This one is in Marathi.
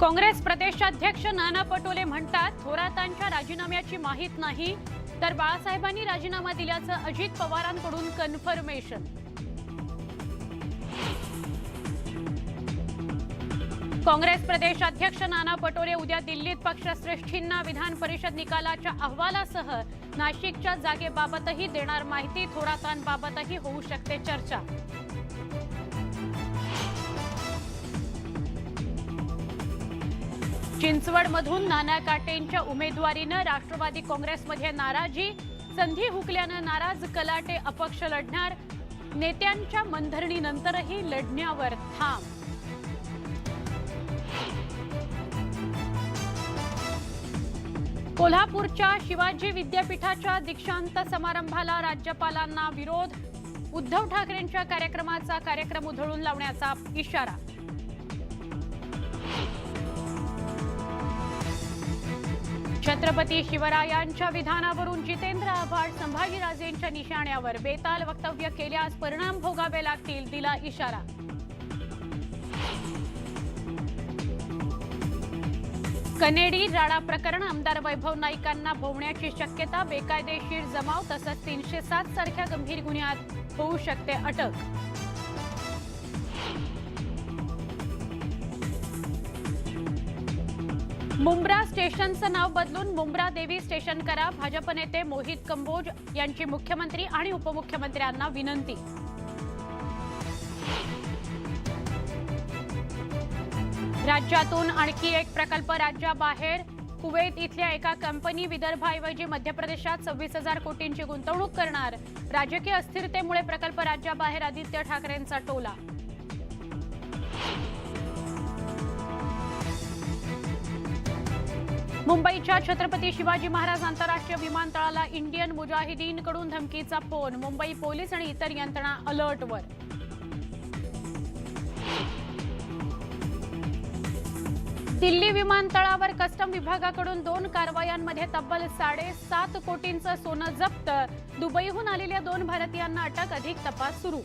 काँग्रेस प्रदेशाध्यक्ष नाना पटोले म्हणतात, थोरातांच्या राजीनाम्याची माहिती नाही, तर बाळासाहेबांनी राजीनामा दिल्याचं अजित पवारांकडून कन्फर्मेशन. काँग्रेस प्रदेशाध्यक्ष नाना पटोले उद्या दिल्लीत पक्षश्रेष्ठींना विधान परिषद निकालाच्या अहवालासह नाशिकच्या जागेबाबतही देणार माहिती. थोरातांबाबतही होऊ शकते चर्चा. चिंचवडमधून नाना काटेंच्या उमेदवारीनं राष्ट्रवादी काँग्रेसमध्ये नाराजी. संधी हुकल्यानं नाराज कलाटे अपक्ष लढणार. नेत्यांच्या मनधरणीनंतरही लढण्यावर ठाम. कोल्हापूरच्या शिवाजी विद्यापीठाच्या दीक्षांत समारंभाला राज्यपालांना विरोध. उद्धव ठाकरेंच्या कार्यक्रमाचा कार्यक्रम उधळून लावण्याचा इशारा. छत्रपती शिवरायांच्या विधानावरून जितेंद्र आव्हाड संभाजीराजेंच्या निशाण्यावर. बेताल वक्तव्य केल्यास परिणाम भोगावे लागतील, दिला इशारा. कनेडी राडा प्रकरण आमदार वैभव नाईकांना भोवण्याची शक्यता. बेकायदेशीर जमाव तसंच 307 सारख्या गंभीर गुन्ह्यात होऊ शकते अटक. मुंब्रा स्टेशनचं नाव बदलून मुंब्रा देवी स्टेशन करा. भाजप नेते मोहित कंबोज यांची मुख्यमंत्री आणि उपमुख्यमंत्र्यांना विनंती. राज्यातून आणखी एक प्रकल्प राज्याबाहेर. कुवेत इथल्या एका कंपनी विदर्भाऐवजी मध्य प्रदेशात 26,000 कोटींची गुंतवणूक करणार. राजकीय अस्थिरतेमुळे प्रकल्प राज्याबाहेर, आदित्य ठाकरेंचा टोला. मुंबईच्या छत्रपती शिवाजी महाराज आंतरराष्ट्रीय विमानतळाला इंडियन मुजाहिदीनकडून धमकीचा फोन. मुंबई पोलीस आणि इतर यंत्रणा अलर्टवर. दिल्ली विमानतळावर कस्टम विभागाकडून 2 कारवायांमध्ये तब्बल 7.5 कोटींचं सोनं जप्त. दुबईहून आलेल्या 2 भारतीयांना अटक. अधिक तपास सुरू.